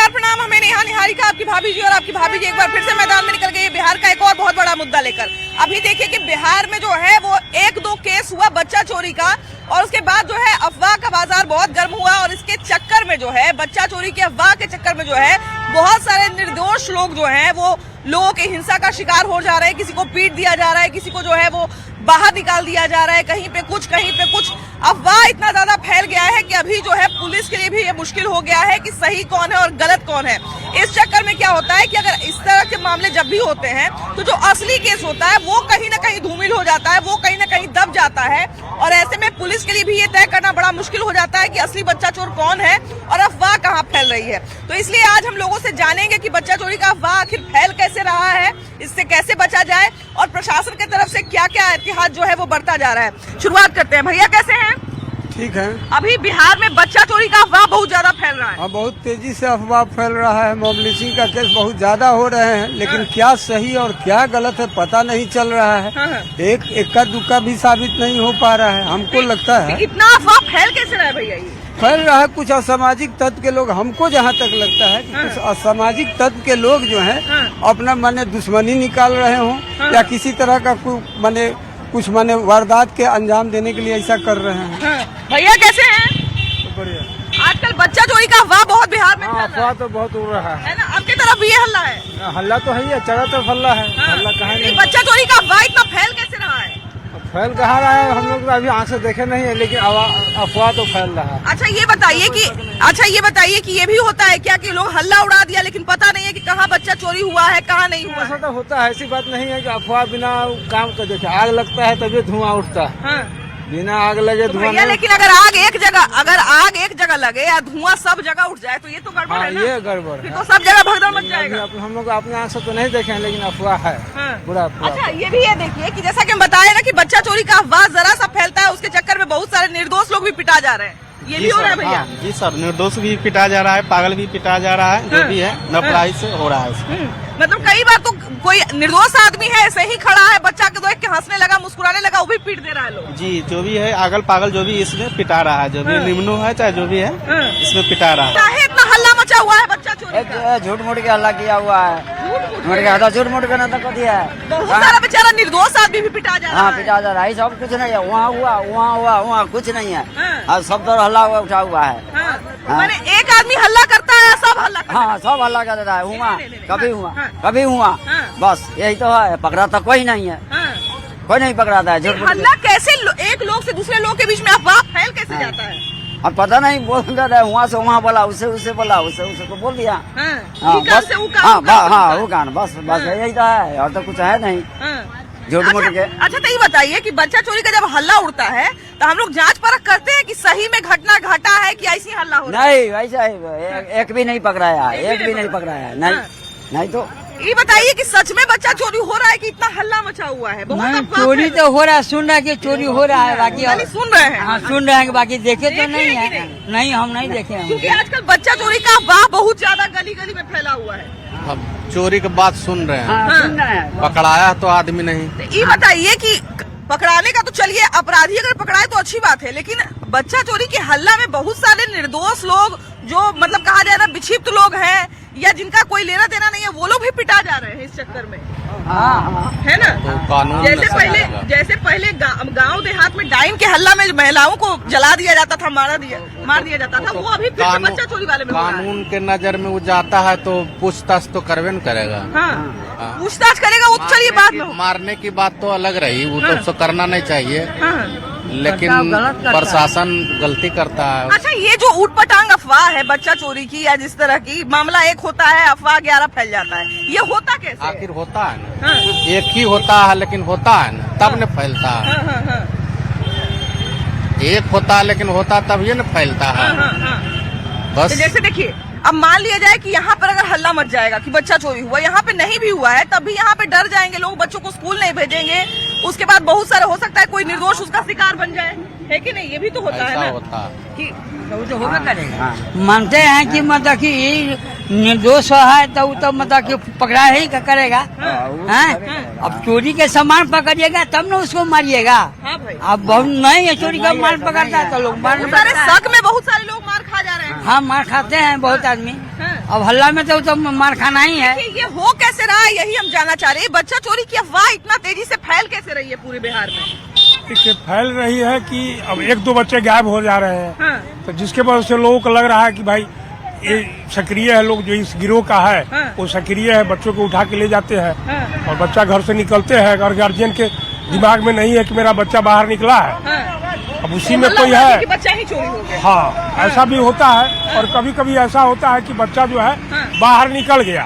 नमस्कार प्रणाम, हमें नेहा निहारिका आपकी भाभी जी और आपकी भाभी जी एक बार फिर से मैदान में निकल गई है बिहार का एक और बहुत बड़ा मुद्दा लेकर। अभी देखिए कि बिहार में जो है वो 1-2 केस हुआ बच्चा चोरी का और उसके बाद जो है अफवाह का बाजार बहुत गर्म हुआ और इसके चक्कर में जो है बच्चा चोरी के अफवाह के चक्कर में जो है बहुत सारे निर्दोष लोग जो है वो लोगों की हिंसा का शिकार हो जा रहे हैं। किसी को पीट दिया जा रहा है, किसी को जो है वो बाहर निकाल दिया जा रहा है, कहीं पे कुछ कहीं पे कुछ। अफवाह इतना ज्यादा फैल गया है कि अभी जो है पुलिस के लिए भी ये मुश्किल हो गया है कि सही कौन है और गलत कौन है। इस चक्कर में क्या होता है कि अगर इस तरह के मामले जब भी होते हैं तो जो असली केस होता है वो कहीं ना कहीं धूमिल हो जाता है, वो कहीं ना कहीं दब जाता है और ऐसे में पुलिस के लिए भी ये तय करना बड़ा मुश्किल हो जाता है कि असली बच्चा चोर कौन है और अफवाह कहाँ फैल रही है। तो इसलिए आज हम लोगों से जानेंगे कि बच्चा चोरी का अफवाह आखिर फैल कैसे रहा है, इससे कैसे बचा जाए और प्रशासन की तरफ से क्या क्या एहतियात जो है वो बढ़ता जा रहा है। शुरुआत करते हैं। भैया कैसे हैं? ठीक है। अभी बिहार में बच्चा चोरी का अफवाह बहुत ज्यादा फैल रहा है। हाँ, बहुत तेजी से अफवाह फैल रहा है। मॉब लिंचिंग का केस बहुत ज्यादा हो रहे हैं, लेकिन क्या सही और क्या गलत है पता नहीं चल रहा है। एक इक्का दुक्का भी साबित नहीं हो पा रहा है। हमको लगता है इतना अफवाह फैल कैसे रहा है भैया? ये फैल रहा है कुछ असामाजिक तत्व के लोग। हमको जहाँ तक लगता है कि कुछ असामाजिक तत्व के लोग जो हैं अपना माने दुश्मनी निकाल रहे हों या किसी तरह का कुछ माने वारदात के अंजाम देने के लिए ऐसा कर रहे हैं। भैया कैसे हैं? तो बढ़िया। आजकल बच्चा चोरी का अफवाह बहुत बिहार में अफवाह तो बहुत उड़ रहा है ना। आपकी तरफ भी ये हल्ला है? हल्ला तो है ही, चारों तरफ हल्ला है। हल्ला कहाँ नहीं। बच्चा चोरी का अफवाह इतना फैल कैसे रहा है? फैल कहाँ रहा है, हम लोग तो अभी आँख से देखे नहीं है, लेकिन अफवाह तो फैल रहा है। अच्छा ये बताइए कि ये भी होता है क्या कि लोग हल्ला उड़ा दिया लेकिन पता नहीं है कि कहाँ बच्चा चोरी हुआ है कहाँ नहीं हुआ? ऐसा तो होता है, ऐसी बात नहीं है कि अफवाह बिना काम कर देखे। आग लगता है तभी धुआं उठता है, बिना आग लगे धुआं नहीं। लेकिन अगर आग एक जगह लगे या धुआं सब जगह उठ जाए तो ये तो गड़बड़ है ना? ये गड़बड़ है। तो सब जगह भगदड़ मच जाएगा। हम लोग अपने आँख से तो नहीं देखे हैं, लेकिन अफवाह है पूरा। अच्छा ये भी ये देखिए कि जैसा कि हम बताए ना कि बच्चा चोरी का अफवाह जरा सा फैलता है उसके चक्कर में बहुत सारे निर्दोष लोग भी पिटा जा रहे हैं। ये भी हो रहा है भैया? जी सर, निर्दोष भी पिटा जा रहा है, पागल भी पिटा जा रहा है, जो भी है नपराई से हो रहा है। मतलब कई बार तो कोई निर्दोष आदमी है ऐसे ही खड़ा है, बच्चा के देख के हंसने लगा मुस्कुराने लगा, वो भी पीट दे रहा है लोग। जी, जो भी है आगल पागल जो भी इसमें पिटा रहा है, जो भी निम्नो है चाहे जो भी है इसमें पिटा रहा है। चाहे इतना हल्ला मचा हुआ है बच्चा चोरी का? झूठ मूठ के हल्ला किया हुआ है। झूठ मूठ का ना तो दिया है। बहुत सारा बेचारा निर्दोष आदमी भी पिटा जा रहा है। हाँ पिटा जा रहा है, सब कुछ नहीं है। वहाँ हुआ वहाँ कुछ नहीं है। सब तो हल्ला उठा हुआ है। मैंने एक आदमी हल्ला करता है सब हल्ला करता है। हाँ सब हल्ला कर रहा है। कभी हुआ बस यही तो है। पकड़ा तो कोई नहीं है, कोई नहीं पकड़ाता है। झूठ हल्ला कैसे एक लोग से दूसरे लोग के बीच में अफवाह फैल कैसे जाता है? अब पता नहीं बोल रहा है, वहाँ से वहाँ बोला, उससे बोला, उससे तो बोल दिया। बस यही तो है, और तो कुछ है नहीं। झूठ मूठ के। अच्छा तो ये बताइए कि बच्चा चोरी का जब हल्ला उड़ता है तो हम लोग जांच परख करते हैं कि सही में घटना घटा है कि ऐसी हल्ला हो रहा है? नहीं वैसा एक भी नहीं पकड़ाया, नहीं तो ये बताइए कि सच में बच्चा चोरी हो रहा है कि इतना हल्ला मचा हुआ है? चोरी तो हो रहा है, सुन रहा है कि चोरी हो रहा है, बाकी सुन रहे हैं। हाँ सुन रहे हैं, बाकी देखे तो नहीं है। नहीं हम नहीं देखे हैं, क्योंकि आजकल बच्चा चोरी का अफवाह बहुत ज्यादा गली गली में फैला हुआ है। हम चोरी की बात सुन रहे हैं, सुन रहे हैं। पकड़ाया तो आदमी नहीं। ये बताइए कि पकड़ाने का तो चलिए, अपराधी अगर पकड़ाए तो अच्छी बात है, लेकिन बच्चा चोरी के हल्ला में बहुत सारे निर्दोष लोग जो मतलब कहा जाए ना विक्षिप्त लोग हैं या जिनका कोई लेना देना नहीं है वो लोग भी पिटा जा रहे हैं इस चक्कर में। है ना? तो जैसे पहले गांव देहात में डाइन के हल्ला में महिलाओं को जला दिया जाता था, मार दिया जाता था, वो अभी फिर बच्चा चोरी वाले में कानून के नजर में वो जाता है तो पूछताछ तो करवे न करेगा। पूछताछ करेगा वो तो चलिए बात में। मारने की बात तो अलग रही, वो तो करना नहीं चाहिए, लेकिन प्रशासन गलती करता है। अच्छा ये जो ऊट पटांग अफवाह है बच्चा चोरी की या जिस तरह की मामला एक होता है अफवाह 11 फैल जाता है, ये होता कैसे? आखिर होता है ना, एक ही होता है लेकिन होता है ना तब न फैलता है। एक होता है लेकिन होता तब ये न फैलता है। बस जैसे देखिए अब मान लिया जाए कि यहाँ पर अगर हल्ला मच जाएगा कि बच्चा चोरी हुआ, यहाँ पे नहीं भी हुआ है तब भी यहाँ पे डर जाएंगे लोग, बच्चों को स्कूल नहीं भेजेंगे। उसके बाद बहुत सारे हो सकता है कोई निर्दोष उसका शिकार बन जाए, है कि नहीं? ये भी तो होता है ना कि तो होगा करेगा। मानते हैं कि मतलब कि निर्दोष है तो मतलब कि पकड़ा ही करेगा। अब चोरी के सामान पकड़िएगा तब न उसको मारिएगा। अब बहुत नहीं है, चोरी का माल पकड़ता है तो लोग मार। शक में बहुत सारे लोग मार खा जा रहे हैं। हाँ मार खाते हैं बहुत आदमी। अब हल्ला में तो मार खाना ही है। ये हो कैसे रहा है, यही हम जानना चाह रहे हैं। बच्चा चोरी की अफवाह इतना तेजी से फैल कैसे रही है पूरे बिहार में? देखिए, फैल रही है कि अब एक दो बच्चे गायब हो जा रहे हैं। हाँ। तो जिसके वजह से लोगों को लग रहा है कि भाई ये सक्रिय है, लोग जो इस गिरोह का है वो सक्रिय है, बच्चों को उठा के ले जाते हैं और बच्चा घर से निकलते हैं और गार्जियन के दिमाग में नहीं है कि मेरा बच्चा बाहर निकला है। अब उसी में कोई है, बच्चा ही चोरी हो गया। हाँ, ऐसा भी होता है। और कभी कभी ऐसा होता है कि बच्चा जो है बाहर निकल गया।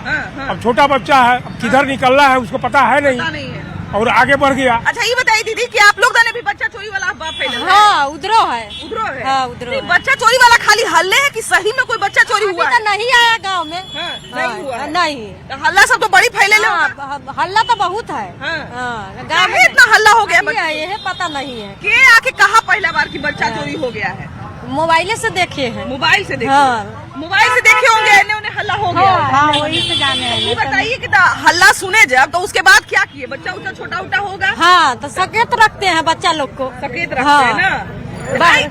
अब छोटा बच्चा है, अब किधर निकल रहा है उसको पता है नहीं और आगे बढ़ गया। अच्छा, ये बताइए दीदी कि आप लोग ने भी बच्चा चोरी वाला अफवाह फैला? हाँ, उधरो है। उधरो है? हाँ, उधरो है। बच्चा चोरी वाला खाली हल्ले है कि सही में कोई बच्चा चोरी हुआ है? तो नहीं आया गांव में। नहीं हुआ है। नहीं, तो हल्ला सब तो बड़ी फैले हल्ला तो बहुत है। गाँव में इतना हल्ला हो गया, ये पता नहीं है। के आके कहा पहला बार कि बच्चा चोरी हो गया है? मोबाइल से देखे हैं। मोबाइल से देखे? हाँ। मोबाइल से देखे होंगे, उन्हें हल्ला हो गया। हाँ, वही से जाने हैं। ये बताइए कि हल्ला सुने जब, तो उसके बाद क्या किए? बच्चा उतना छोटा उटा होगा? हाँ, तो सकेत रखते हैं बच्चा लोग को। सकेत रखते हैं ना?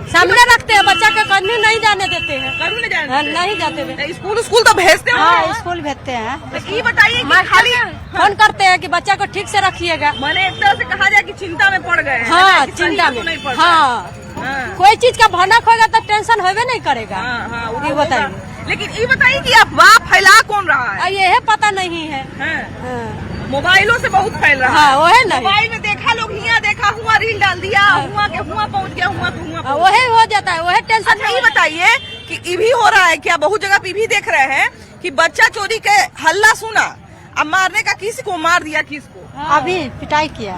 सामने रखते हैं, बच्चा के कहीं नहीं जाने देते हैं। करूँ नहीं जाने? नहीं जाते थे। स्कूल तो भेजते हो? हाँ, स्कूल भेजते हैं। तो ये बताइए कि खाली फोन करते हैं कि बच्चा को ठीक से रखिएगा। मैंने एक तरह से कहा जाए कि चिंता में पड़ गए हैं। हाँ, कि चिंता तो नहीं में। पड़ हाँ, कोई चीज का भनक होगा तो टेंशन होबे नहीं करेगा। ये बताइए। लेकिन ये बताइए कि अफवाह फैला कौन रहा है? ये पता नहीं है। मोबाइलों से बहुत फैल रहा है। हाँ, वो है ना। मोबाइल में देखा, लोग हिया देखा, हुआ रील डाल दिया, हुआ के हुआ पहुंच गया, हुआ तो हुआ। वही हो जाता है, वही टेंशन। अच्छा, ये बताइए कि ये भी हो रहा है क्या? बहुत जगह पे भी देख रहे हैं कि बच्चा चोरी के हल्ला सुना, अब मारने का किसी को मार दिया, किसको अभी पिटाई किया।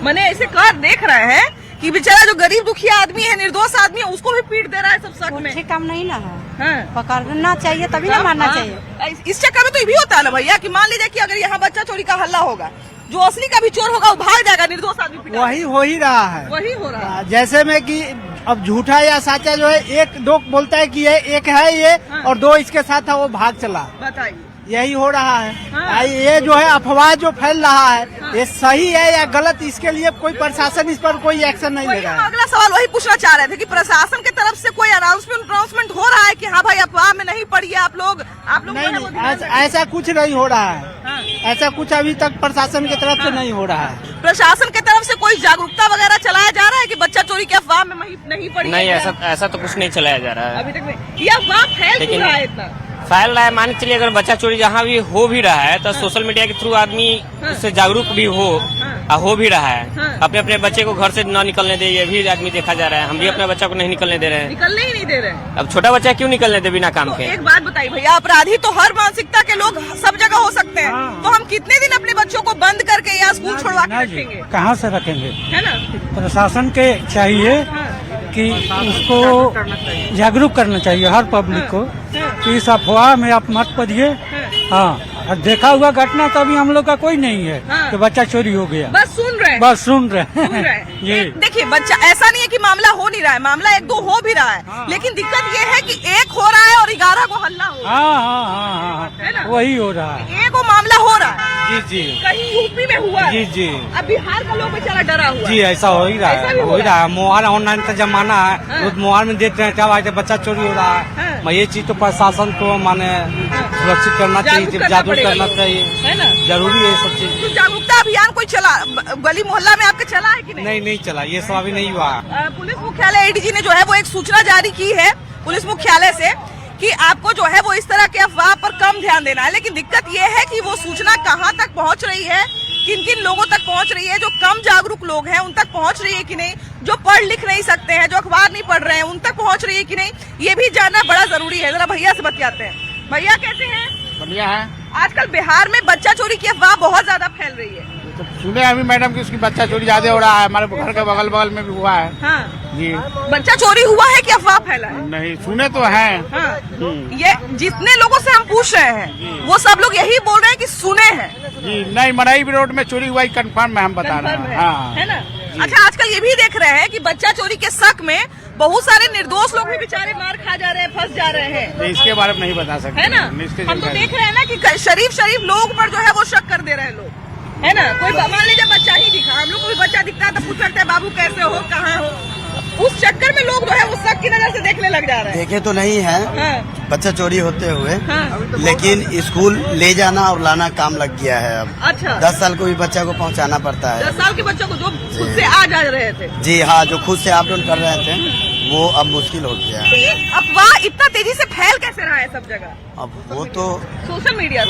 मैंने ऐसे कर देख रहे हैं कि बेचारा जो गरीब दुखिया आदमी है, निर्दोष आदमी है, उसको भी पीट दे रहा है सब शक में। ठीक काम नहीं ना है। पकड़ना चाहिए तभी ना मारना चाहिए। इस चक्कर में तो ये भी होता है ना भैया कि मान लीजिए कि अगर यहाँ बच्चा चोरी का हल्ला होगा, जो असली का भी चोर होगा वो भाग जाएगा, निर्दोष आदमी पिटा। वही हो ही रहा है। वही हो रहा है। जैसे में कि अब झूठा या साचा जो है, एक दो बोलता है कि ये एक है ये और दो इसके साथ है, वो भाग चला। बताइए, यही हो रहा है। ये जो है अफवाह जो फैल रहा है, ये सही है या गलत, इसके लिए कोई प्रशासन इस पर कोई एक्शन नहीं ले रहा है। अगला सवाल वही पूछना चाह रहे थे कि प्रशासन की तरफ से कोई अनाउंसमेंट हो रहा है कि हाँ भाई अफवाह में नहीं पड़िए आप लोग नहीं, ऐसा कुछ नहीं हो रहा है। ऐसा कुछ अभी तक प्रशासन की तरफ से नहीं हो रहा है। प्रशासन की तरफ से कोई जागरूकता वगैरह चलाया जा रहा है कि बच्चा चोरी की अफवाह में नहीं पड़िए? नहीं, ऐसा तो कुछ नहीं चलाया जा रहा है अभी तक नहीं। ये अफवाह फैल क्यों रहा है इतना? फैल रहा है, मान के चलिए अगर बच्चा चोरी जहाँ भी हो भी रहा है तो सोशल मीडिया के थ्रू आदमी उससे जागरूक भी हो भी रहा है। अपने अपने बच्चे को घर से न निकलने दे, ये भी आदमी देखा जा रहा है। हम भी अपने बच्चा को नहीं निकलने दे रहे हैं। निकलने ही नहीं दे रहे। अब छोटा बच्चा क्यों निकलने दे बिना काम तो के? एक बात बताइए भैया, अपराधी तो हर मानसिकता के लोग सब जगह हो सकते हैं, तो हम कितने दिन अपने बच्चों को बंद करके या स्कूल छोड़वा के रखेंगे? कहाँ से रखेंगे? है ना? प्रशासन के चाहिए कि उसको जागरूक करना चाहिए हर पब्लिक को कि इस अफवाह में आप मत पड़िए। हाँ, और देखा हुआ घटना तो अभी हम लोग का कोई नहीं है कि बच्चा चोरी हो गया। बस सुन रहे ये देखिए, बच्चा ऐसा नहीं है कि मामला हो नहीं रहा है, मामला एक दो हो भी रहा है, लेकिन दिक्कत ये है कि एक हो रहा है और 11 को हल्ला हो रहा है। हाँ, वही हो रहा है। एक वो मामला हो रहा है। जी कहीं यूपी में हुआ है। जी अब बिहार का लोग बेचारा डरा हुआ जी, ऐसा हो ही रहा ऐसा भी है। हो ही रहा है। मोबाइल ऑनलाइन का जमाना है, रोज मोबाइल में देखते हैं क्या बात है, बच्चा चोरी हो रहा है। ये चीज तो प्रशासन को माने सुरक्षित करना चाहिए, जागरूक करना चाहिए, है ना? जरूरी है सब चीज। तो जागरूकता अभियान कोई चला गली मोहल्ला में आपके चला है कि नहीं? नहीं चला, ये सब अभी नहीं हुआ। पुलिस मुख्यालय एडीजी ने जो है वो एक सूचना जारी की है पुलिस मुख्यालय से कि आपको जो है वो इस तरह के अफवाह पर कम ध्यान देना है, लेकिन दिक्कत ये है कि वो सूचना कहाँ तक पहुँच रही है, किन किन लोगों तक पहुँच रही है, जो कम जागरूक लोग हैं उन तक पहुँच रही है कि नहीं, जो पढ़ लिख नहीं सकते हैं, जो अखबार नहीं पढ़ रहे हैं उन तक पहुँच रही है कि नहीं, ये भी जानना बड़ा जरूरी है। जरा भैया से बतियाते हैं। भैया कैसे हैं? बढ़िया है। आजकल बिहार में बच्चा चोरी की अफवाह बहुत ज्यादा फैल रही है। तो सुने अभी मैडम की उसकी बच्चा चोरी ज्यादा हो रहा है, हमारे घर के बगल में भी हुआ है। हाँ जी, बच्चा चोरी हुआ है कि अफवाह फैला है? नहीं, सुने तो है। हाँ। ये जितने लोगों से हम पूछ रहे हैं वो सब लोग यही बोल रहे हैं कि सुने हैं। जी नहीं, मराई रोड में चोरी हुआ कंफर्म है, हम बता रहे हैं। हाँ, है ना? अच्छा, आजकल ये भी देख रहे हैं कि बच्चा चोरी के शक में बहुत सारे निर्दोष लोग भी बेचारे मार खा जा रहे हैं, फंस जा रहे हैं। इसके बारे में नहीं बता सकते, है ना? हम तो देख रहे हैं ना कि शरीफ लोग पर जो है वो शक कर दे रहे हैं लोग, है ना? कोई मान लीजिए बच्चा ही दिखा, हम लोग को भी बच्चा दिखता है तो पूछ सकते हैं बाबू कैसे हो, कहाँ हो, उस चक्कर में लोग जो है वो शक की नजर से देखने लग जा रहे हैं। देखे तो नहीं है हाँ। बच्चा चोरी होते हुए, हाँ। लेकिन स्कूल ले जाना और लाना काम लग गया है अब। अच्छा। 10 साल को भी बच्चा को पहुंचाना पड़ता है। 10 साल के बच्चों को जो खुद से आ जा रहे थे। जी हाँ, जो खुद से अप डाउन कर रहे थे वो अब मुश्किल हो गया है। ये अफवाह इतना तेजी से फैल कैसे रहा है सब जगह? अब वो तो सोशल मीडिया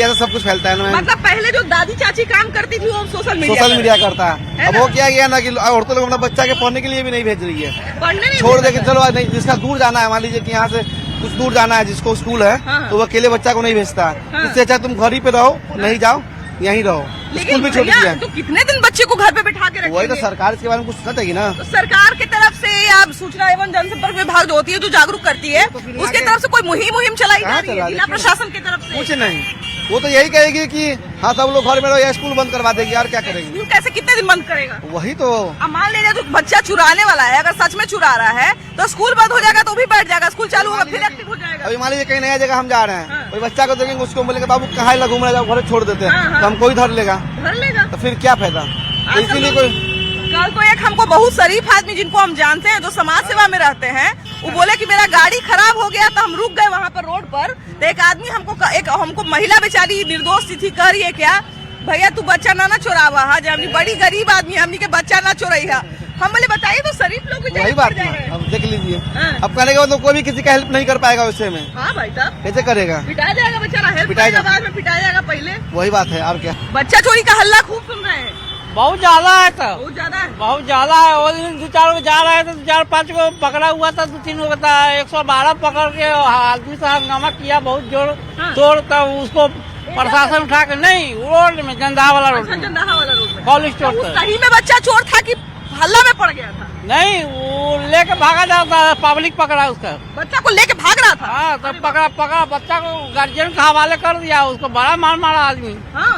से सब कुछ फैलता है ना। मतलब पहले जो दादी चाची काम करती थी वो सोशल मीडिया करता है। है अब ना? वो क्या गया ना कि औरतों लोग अपना बच्चा के पढ़ने के लिए भी नहीं भेज रही है। पढ़ने नहीं छोड़ भेजा दे कि चलो आज नहीं, जिसका दूर जाना है, मान लीजिए कि यहाँ से कुछ दूर जाना है, जिसको स्कूल है हाँ। तो वो अकेले बच्चा को नहीं भेजता। हाँ। इससे अच्छा तुम घर ही पे रहो, नहीं जाओ, यहीं रहो। लेकिन स्कूल भी छोड़ भैया, दिया है। तो कितने दिन बच्चे को घर पे बिठा के वही तो रखेंगे? सरकार इसके बारे में कुछ सोचना चाहिए ना। तो सरकार की तरफ से या सूचना एवं जनसंपर्क विभाग जो होती है, जो जागरूक करती है, उसके तरफ से कोई मुहिम चलाई जा कहाँ रही है चला जिला रही है? प्रशासन की तरफ से? कुछ नहीं, वो तो यही कहेगी कि हाँ सब लोग घर में रहो या स्कूल बंद करवा देगी, और क्या करेगी। स्कूल कैसे कितने दिन बंद करेगा? वही तो। अब मान लीजिए जो बच्चा चुराने वाला है, अगर सच में चुरा रहा है तो स्कूल बंद हो जाएगा, तो भी बैठ जाएगा, स्कूल चालू होगा फिर एक्टिव हो जाएगा। अभी मान लीजिए कहीं नया जगह हम जा रहे हाँ। हैं, कोई बच्चा को देखेंगे, उसको बोलेंगे बाबू कहाँ घूम रहा है, घर छोड़ देते हाँ, हैं, हाँ। तो हमको ही धर लेगा, धर लेगा। तो फिर क्या फायदा। तो इसीलिए कोई कल तो एक हमको बहुत शरीफ आदमी जिनको हम जानते हैं, जो समाज सेवा में रहते हैं, वो बोले कि मेरा गाड़ी खराब हो गया तो हम रुक गए वहाँ पर रोड पर, तो एक आदमी हमको महिला बेचारी निर्दोष थी, कह रही है क्या भैया तू बच्चा ना चुरावा, हाँ हमने बड़ी गरीब आदमी, हमने के बच्चा ना चुराई है। हम बोले बताइए तो शरीफ लोग भी वही जेल बात पड़ जा रहे है। हैं। अब देख लीजिए, हाँ। अब कहने के बाद तो कोई भी किसी का हेल्प नहीं कर पाएगा उससे में। हाँ भाई साहब, कैसे करेगा। पिटाया जाएगा बेचारा, हेल्प पिटाया करेगा, जाएगा। बाद में पिटाया जाएगा पहले। वही बात है, और क्या। बच्चा चोरी का हल्ला खूब सुन रहे हैं, बहुत ज्यादा है तो बहुत ज्यादा है। बहुत ज्यादा है। वो दिन 2-4 को जा रहे थे तो 4-5 को पकड़ा हुआ था, 2-3 को था, 112 पकड़ के आदमी से हंगामा किया बहुत जोर हाँ। तोड़, तब उसको प्रशासन उठा के नहीं रोड में जंदाहा वाला रोड अच्छा, में जंदाहा वाला रोड में। कॉलेज स्टोर तो तक। सही में बच्चा चोर था कि हल्ला में पड़ गया था? नहीं, वो लेके भागा जाता है, पब्लिक पकड़ा उसका। बच्चा को लेके भाग रहा था? हाँ, तो पकड़ा बच्चा को गार्जियन के हवाले कर दिया, उसको बड़ा मारा आदमी। हाँ।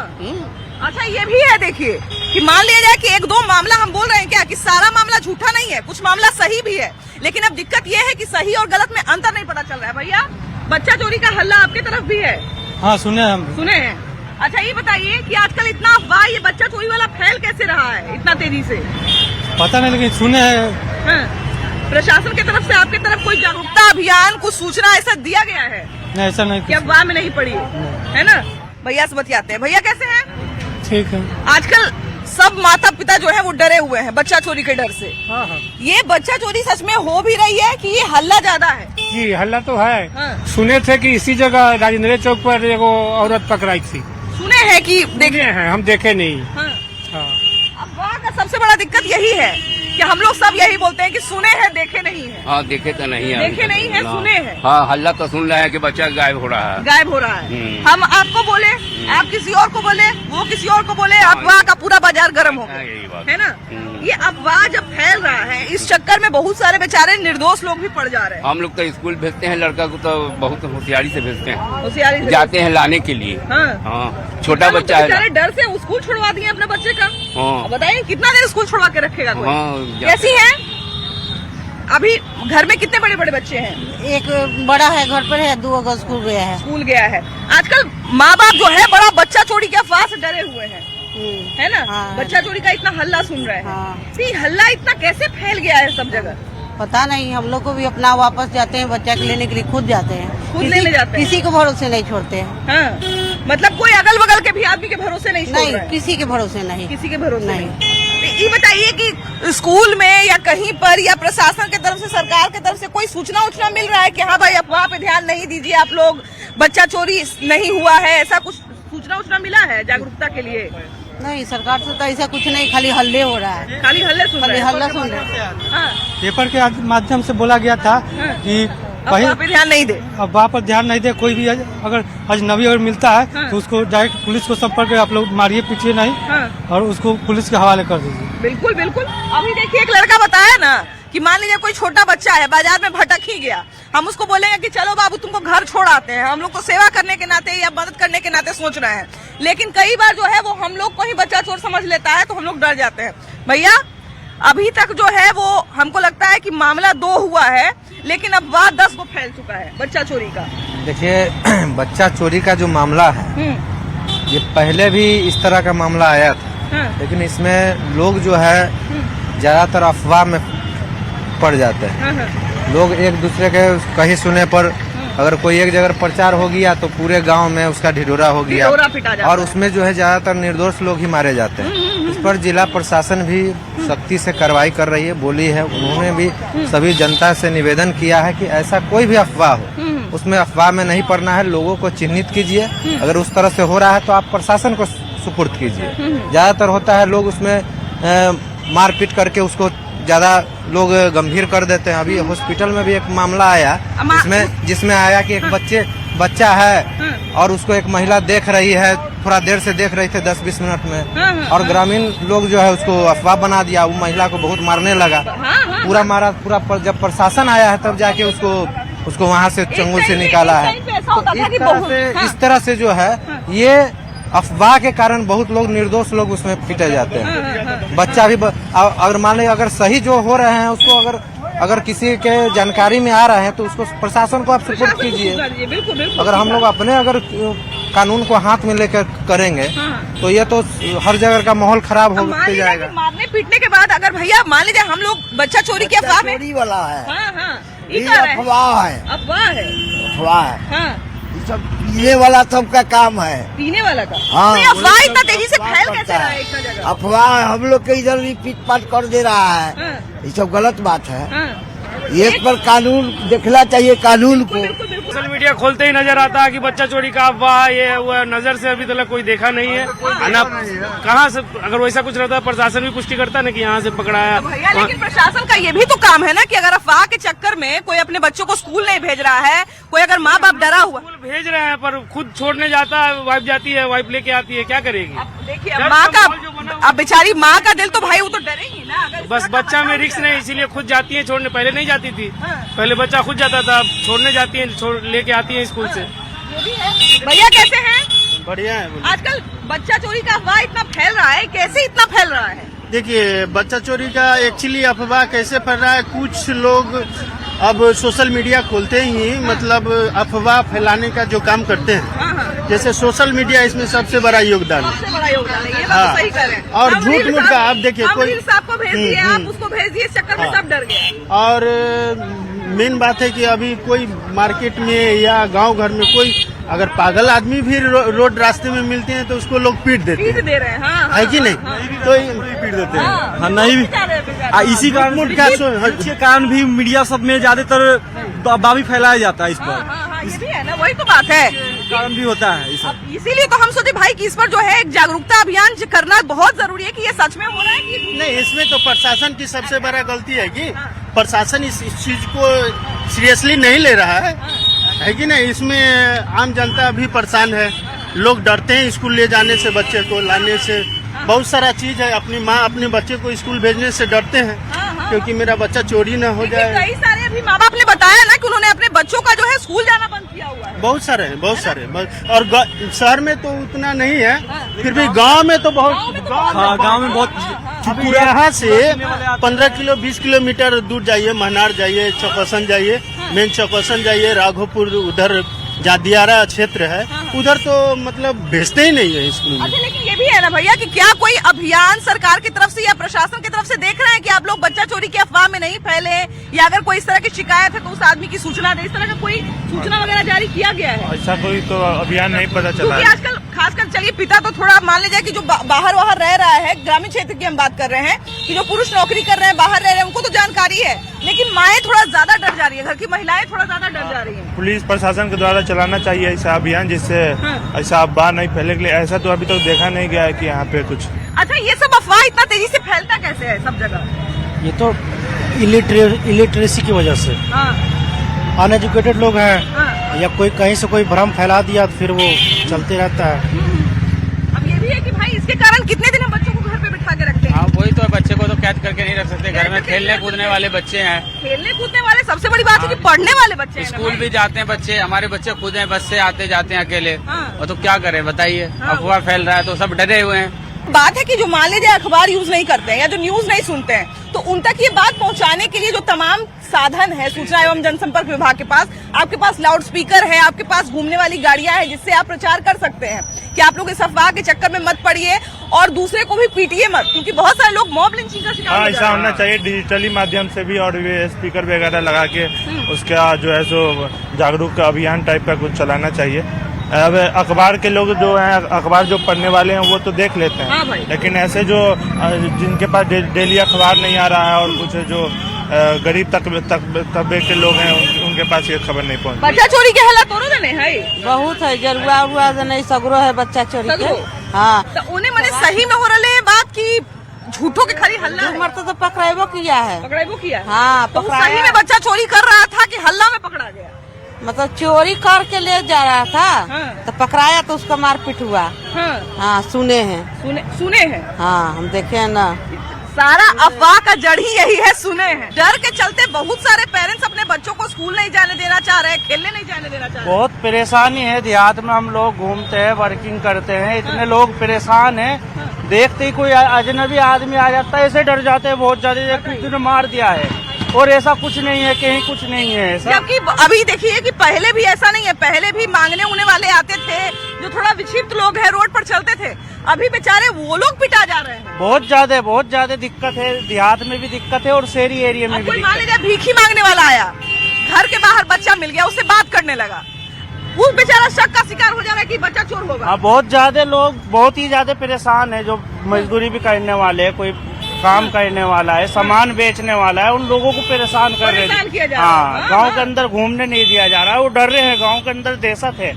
अच्छा ये भी है, देखिए कि मान लिया जाए कि 1-2 मामला हम बोल रहे हैं क्या कि सारा मामला झूठा नहीं है, कुछ मामला सही भी है, लेकिन अब दिक्कत ये है कि सही और गलत में अंतर नहीं पता चल रहा है। भैया बच्चा चोरी का हल्ला आपके तरफ भी है? हाँ सुने हम। सुने हैं। अच्छा ये बताइए कि आजकल इतना अफवाह ये बच्चा चोरी वाला फैल कैसे रहा है इतना तेजी से? पता नहीं, लेकिन सुने हैं। हाँ। प्रशासन की तरफ से आपकी तरफ कोई जागरूकता अभियान, कुछ सूचना ऐसा दिया गया है नहीं, ऐसा नहीं। कि अफवाह में नहीं पड़ी है ना? भैया से बतियाते हैं। भैया कैसे हैं? ठीक है। आजकल सब माता पिता जो है वो डरे हुए हैं बच्चा चोरी के डर से। हाँ हाँ ये बच्चा चोरी सच में हो भी रही है कि ये हल्ला ज्यादा है? जी, हल्ला तो है। हाँ। सुने थे कि इसी जगह राजेंद्र चौक पर एगो औरत पकड़ाई थी। सुने हैं कि देखे हैं, हम देखे नहीं। हाँ। हाँ। अब वहाँ का सबसे बड़ा दिक्कत यही है कि हम लोग सब यही बोलते हैं कि सुने हैं देखे नहीं है। हाँ देखे तो नहीं है, देखे नहीं है, सुने हैं। हाँ हल्ला तो सुन रहे हैं कि बच्चा गायब हो रहा है। गायब हो रहा है। हम आपको बोले, आप किसी और को बोले, वो किसी और को बोले, अफवाह का पूरा बाजार गर्म हो हाँ, यही बात गया है ना? ये अफवाह जब फैल रहा है, इस चक्कर में बहुत सारे बेचारे निर्दोष लोग भी पड़ जा रहे हैं। हम लोग तो स्कूल भेजते हैं, लड़का को तो बहुत होशियारी से भेजते हैं, होशियारी से जाते हैं लाने के लिए। हाँ। हाँ, छोटा हम लोग बच्चा तो है। बेचारे डर से स्कूल छुड़वा दिए अपने बच्चे का। हाँ। अब बताइए कितना देर स्कूल छुड़वा के रखेगा कोई? हाँ, कैसी है? अभी घर में कितने बड़े बड़े बच्चे हैं? एक बड़ा है घर पर है, 2 अगस्त स्कूल गया है। स्कूल गया है। आजकल माँ बाप जो है बड़ा बच्चा चोरी के अफवाह से डरे हुए हैं, है ना? हाँ। बच्चा चोरी का इतना हल्ला सुन रहे हैं। हाँ। तो ये हल्ला इतना कैसे फैल गया है सब जगह? पता नहीं, हम लोग को भी अपना वापस जाते हैं, बच्चा के लेने के लिए खुद जाते हैं, खुद लेने जाते हैं? किसी को भरोसे नहीं छोड़ते हैं। हाँ। मतलब कोई अगल बगल के भी आदमी के भरोसे नहीं छोड़ नहीं, रहे हैं? किसी के भरोसे नहीं। किसी के भरोसे नहीं। नहीं। तो ये बताइए कि स्कूल में या कहीं पर या प्रशासन की तरफ से, सरकार की तरफ से कोई सूचना उचना मिल रहा है कि हाँ भाई अफवाह पे ध्यान नहीं दीजिए आप लोग, बच्चा चोरी नहीं हुआ है, ऐसा कुछ सूचना उचना मिला है जागरूकता के लिए? नहीं, सरकार से तो ऐसा कुछ नहीं, खाली हल्ले हो रहा है, खाली हल्ले सुन रहे खाली हैं। हल्ला सुन रहे हैं। हाँ। पेपर के माध्यम से बोला गया था कि अफवाह पे ध्यान नहीं दे। अब वहाँ पर ध्यान नहीं दे, कोई भी अगर अजनबी अगर मिलता है हाँ। तो उसको डायरेक्ट पुलिस को संपर्क कर, आप लोग मारिए पीछिए नहीं, हाँ। और उसको पुलिस के हवाले कर दीजिए। बिल्कुल बिल्कुल। अभी देखिए एक लड़का बताया ना कि मान लीजिए कोई छोटा बच्चा है, बाजार में भटक ही गया, हम उसको बोलेंगे कि चलो बाबू तुमको घर छोड़ आते हैं, हम लोग तो सेवा करने के नाते या मदद करने के नाते सोच रहे हैं, लेकिन कई बार जो है वो हम लोग को ही बच्चा चोर समझ लेता है, तो हम लोग डर जाते हैं। भैया अभी तक जो है वो हमको लगता है कि मामला 2 हुआ है, लेकिन अब बात 10 को फैल चुका है बच्चा चोरी का। देखिए बच्चा चोरी का जो मामला है, ये पहले भी इस तरह का मामला आया था, लेकिन इसमें लोग जो है ज्यादातर अफवाह में पड़ जाते हैं। लोग एक दूसरे के कहीं सुने पर अगर कोई एक जगह प्रचार हो गया तो पूरे गांव में उसका ढिढोरा हो गया और उसमें जो है ज्यादातर निर्दोष लोग ही मारे जाते हैं। इस पर जिला प्रशासन भी सख्ती से कार्रवाई कर रही है, बोली है। उन्होंने भी सभी जनता से निवेदन किया है कि ऐसा कोई भी अफवाह हो उसमें अफवाह में नहीं पड़ना है, लोगों को चिन्हित कीजिए। अगर उस तरह से हो रहा है तो आप प्रशासन को सुपुर्द कीजिए। ज्यादातर होता है लोग उसमें मारपीट करके उसको ज्यादा लोग गंभीर कर देते हैं। अभी हॉस्पिटल में भी एक मामला आया जिसमें आया कि एक बच्चा है और उसको एक महिला देख रही है, थोड़ा देर से देख रही थे 10-20 मिनट में, और ग्रामीण लोग जो है उसको अफवाह बना दिया। वो महिला को बहुत मारने लगा, पूरा मारा। जब प्रशासन आया है तब जाके उसको वहाँ से चंगुल से निकाला है। तो इस तरह से जो है ये अफवाह के कारण बहुत लोग निर्दोष लोग उसमें पीटे जाते हैं। बच्चा भी अगर मान लीजिए अगर सही जो हो रहे हैं उसको अगर किसी के जानकारी में आ रहे हैं तो उसको प्रशासन को आप सपोर्ट कीजिए। अगर हम लोग अपने अगर कानून को हाथ में लेकर करेंगे तो ये तो हर जगह का माहौल खराब होते जाएगा। मारने पीटने के बाद अगर भैया मान लीजिए हम लोग बच्चा चोरी की अफवाह में चोरी वाला है, ये अफवाह है, अफवाह है। सब पीने वाला सबका काम है, पीने वाला का। हाँ, तो अफवाह इतना तेजी से फैल कैसे रहा है इतना जगह? अफवाह हम लोग के इधर भी पीट पाट कर दे रहा है। ये सब गलत बात है। ये पर कानून देखना चाहिए, कानून को। सोशल मीडिया खोलते ही नजर आता है कि बच्चा चोरी का अफवाह ये वो नजर से अभी तक कोई देखा नहीं है ना। कहाँ से अगर वैसा कुछ रहता है प्रशासन भी पुष्टि करता है ना कि यहाँ से पकड़ाया। भैया लेकिन प्रशासन का ये भी तो काम है ना कि अगर अफवाह के चक्कर में कोई अपने बच्चों को स्कूल नहीं भेज रहा है, कोई अगर माँ बाप डरा हुआ भेज रहे हैं पर खुद छोड़ने जाता है, वाइफ जाती है, वाइफ लेके आती है, क्या करेगी? देखिए माँ का, अब बेचारी माँ का दिल तो भाई वो तो डरेगी ना। अगर बस बच्चा में रिस्क नहीं, इसीलिए खुद जाती है छोड़ने। पहले नहीं जाती थी, पहले बच्चा खुद जाता था, छोड़ने जाती है, लेके आती है स्कूल से। भैया कैसे हैं? बढ़िया है। आजकल बच्चा चोरी का अफवाह इतना फैल रहा है, कैसे इतना फैल रहा है? देखिए बच्चा चोरी का एक्चुअली अफवाह कैसे फैल रहा है, कुछ लोग अब सोशल मीडिया खोलते ही मतलब अफवाह फैलाने का जो काम करते हैं, जैसे सोशल मीडिया इसमें सबसे बड़ा योगदान है। सबसे बड़ा योगदान है, ये बात तो सही कर रहे हैं। और झूठ मूठ का आप देखिए कोई साहब को भेज दिए, आप उसको भेज दिए, इस चक्कर में सब डर गए। और मेन बात है कि अभी कोई मार्केट में या गांव घर में कोई अगर पागल आदमी भी रोड रास्ते में मिलते हैं तो उसको लोग पीट देते हैं, दे रहे हैं। है कि नहीं? तो पीट देते हैं। हाँ, नहीं इसी कारण भी मीडिया सब में ज्यादातर अफवाह भी फैलाया जाता है इस पर। ये भी है ना, वही तो बात है, कारण भी होता है। इसीलिए तो हम सोचे भाई कि इस पर जो है एक जागरूकता अभियान करना बहुत जरूरी है कि ये सच में हो रहा है कि नहीं। इसमें तो प्रशासन की सबसे बड़ा गलती है कि प्रशासन इस चीज को सीरियसली नहीं ले रहा है कि नहीं? इसमें आम जनता भी परेशान है, लोग डरते हैं स्कूल ले जाने से, बच्चे को लाने से। बहुत सारा चीज है, अपनी माँ अपने बच्चे को स्कूल भेजने से डरते हैं क्योंकि मेरा बच्चा चोरी न हो जाए। कई सारे अभी माँ बाप ने बताया ना कि उन्होंने अपने बच्चों का जो है स्कूल जाना बंद किया हुआ है। बहुत सारे हैं, बहुत सारे। और शहर में तो उतना नहीं है, फिर भी गांव में तो बहुत, गांव में बहुत। यहाँ से 15 किलो 20 किलोमीटर दूर जाइए, महनार जाइए, चौकसन जाइए, मेन चौकसन जाइए, राघोपुर उधर जादियारा क्षेत्र है, उधर तो मतलब भेजते ही नहीं है स्कूल में। अच्छा, लेकिन ये भी है ना भैया कि क्या कोई अभियान सरकार की तरफ से या प्रशासन की तरफ से देख रहे हैं कि आप लोग बच्चा चोरी की अफवाह में नहीं फैले, या अगर कोई इस तरह की शिकायत है तो उस आदमी की सूचना दे, इस तरह का कोई सूचना वगैरह जारी किया गया है? ऐसा कोई तो अभियान नहीं पता चला क्योंकि आजकल खासकर चलिए पिता तो थोड़ा मान लीजिए कि जो बाहर रह रहा है, ग्रामीण क्षेत्र की हम बात कर रहे हैं कि जो पुरुष नौकरी कर रहे हैं, बाहर रह रहे हैं, उनको तो जानकारी है, लेकिन माएं थोड़ा ज्यादा डर जा रही है, घर की महिलाएं थोड़ा ज्यादा डर जा रही है। पुलिस प्रशासन के द्वारा चलाना चाहिए ऐसा अभियान जिससे ऐसा अफवाह नहीं फैले के लिए। ऐसा तो अभी तक देखा नहीं गया है कि यहाँ पे कुछ। अच्छा, ये सब अफवाह इतना तेजी से फैलता कैसे है सब जगह? ये तो इलिटरेसी की वजह से, अनएजुकेटेड लोग हैं, या कोई कहीं से कोई भ्रम फैला दिया तो फिर वो चलते रहता है। अब ये भी है कि भाई इसके कारण कितने दिन हम बच्चों को घर पे बिठा के रखते हैं। हाँ, वही तो, बच्चे को तो कैद करके नहीं रख सकते, घर में खेलने कूदने वाले बच्चे हैं। खेलने कूदने वाले, सबसे बड़ी बात है कि पढ़ने वाले बच्चे हैं। स्कूल भी जाते हैं बच्चे, हमारे बच्चे खुद हैं, बस से आते जाते हैं अकेले। और तो क्या करें बताइए, अफवाह फैल रहा है तो सब डरे हुए हैं। बात है कि जो मान लीजिए अखबार यूज नहीं करते हैं या जो न्यूज नहीं सुनते हैं, तो उन तक ये बात पहुंचाने के लिए जो तमाम साधन है सूचना एवं जनसंपर्क विभाग के पास, आपके पास लाउड स्पीकर है, आपके पास घूमने वाली गाड़ियां हैं जिससे आप प्रचार कर सकते हैं कि आप लोग इस अफवाह के चक्कर में मत पड़िए और दूसरे को भी पीटिए मत, क्योंकि बहुत सारे लोग मॉब लिंचिंग का शिकार हो जा ऐसा रहे हैं। होना चाहिए, डिजिटली माध्यम से भी, और ये स्पीकर वगैरह लगा के उसका जो है सो जागरूक अभियान टाइप का कुछ चलाना चाहिए। अब अखबार के लोग जो हैं, अखबार जो पढ़ने वाले हैं वो तो देख लेते हैं, हाँ भाई। लेकिन ऐसे जो जिनके पास डेली अखबार नहीं आ रहा है और कुछ जो गरीब तबके के लोग हैं उनके पास ये खबर नहीं पहुंची। बच्चा चोरी के हालात तोरो देने है बहुत है, जरुआ उरुआ नहीं सगरो है बच्चा चोरी के। हाँ, तो उन्हें मैंने सही में हो रहा है बात की झूठों के खाली हल्ला है? तो पकड़ेबो किया है। पकड़ेबो किया? हाँ, तो पकड़ाया। सही में बच्चा चोरी कर रहा था कि हल्ला में पकड़ा गया? मतलब चोरी करके ले जा रहा था, हाँ। तो पकड़ाया तो उसका मारपीट हुआ। हाँ, हाँ, सुने हैं। सुने हैं। हाँ, हम देखे हैं ना। सारा अफवाह का जड़ ही यही है, सुने हैं। डर के चलते बहुत सारे पेरेंट्स अपने बच्चों को स्कूल नहीं जाने देना चाह रहे हैं, खेलने नहीं जाने देना चाह रहे हैं। बहुत परेशानी है। देहात में हम लोग घूमते हैं, वर्किंग करते हैं, इतने लोग परेशान हैं। देखते ही कोई अजनबी आदमी आ जाता है, ऐसे डर जाते हैं बहुत ज्यादा, किसी ने मार दिया है, और ऐसा कुछ नहीं है, कहीं कुछ नहीं है ऐसा। जबकि अभी देखिए कि पहले भी ऐसा नहीं है, पहले भी मांगने उन्हें वाले आते थे जो थोड़ा विक्षिप्त लोग हैं, रोड पर चलते थे। अभी बेचारे वो लोग पिटा जा रहे हैं। बहुत ज्यादा दिक्कत है। देहात में भी दिक्कत है और शहरी एरिया में भी कोई मान दिक्कत लीजिए भीखी मांगने वाला आया, घर के बाहर बच्चा मिल गया, उससे बात करने लगा, वो बेचारा शक का शिकार हो जाएगा कि बच्चा चोर होगा। हाँ, बहुत ज्यादा लोग बहुत ही ज्यादा परेशान है। जो मजदूरी भी करने वाले हैं, कोई काम करने वाला है, सामान बेचने वाला है, उन लोगों को परेशान कर रहे हैं। हाँ, गांव के अंदर घूमने नहीं दिया जा रहा है, वो डर रहे हैं। गांव के अंदर दहशत है।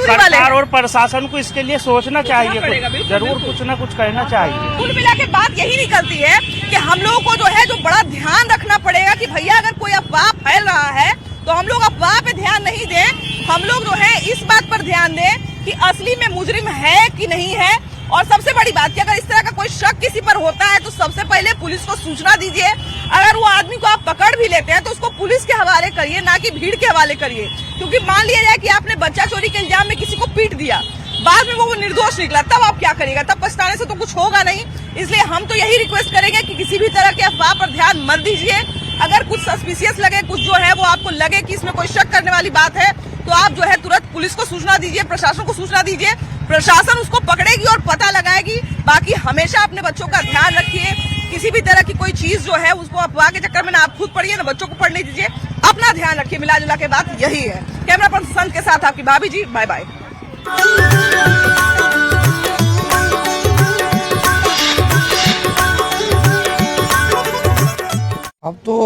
सरकार और प्रशासन को इसके लिए सोचना चाहिए, जरूर कुछ न कुछ करना चाहिए। कुल मिला के बात यही निकलती है कि हम लोगों को जो है जो बड़ा ध्यान रखना पड़ेगा कि भैया अगर कोई अफवाह फैल रहा है तो हम लोग अफवाह पे ध्यान नहीं दें, हम लोग जो है इस बात पर ध्यान दें कि असली में मुजरिम है कि नहीं है। और सबसे बड़ी बात कि अगर इस तरह का कोई शक किसी पर होता है तो सबसे पहले पुलिस को सूचना दीजिए। अगर वो आदमी को आप पकड़ भी लेते हैं तो उसको पुलिस के हवाले करिए, ना कि भीड़ के हवाले करिए। क्योंकि मान लिया जाए कि आपने बच्चा चोरी के इल्जाम में किसी को पीट दिया, बाद में वो निर्दोष निकला, तब आप क्या करिएगा? तब पछताने से तो कुछ होगा नहीं। इसलिए हम तो यही रिक्वेस्ट करेंगे कि किसी भी तरह के अफवाह पर ध्यान मत दीजिए। अगर कुछ सस्पिशियस लगे, कुछ जो है वो आपको लगे कि इसमें कोई शक करने वाली बात है, तो आप जो है तुरंत पुलिस को सूचना दीजिए, प्रशासन को सूचना दीजिए। प्रशासन उसको पकड़ेगी और पता लगाएगी। बाकी हमेशा अपने बच्चों का ध्यान रखिए। किसी भी तरह की कोई चीज जो है उसको अफवाह के चक्कर में ना आप खुद पढ़िए, ना बच्चों को पढ़ने दीजिए। अपना ध्यान रखिए। मिला जुला के बात यही है। कैमरा पर्सन संत के साथ आपकी भाभी जी। Bye bye. अब तो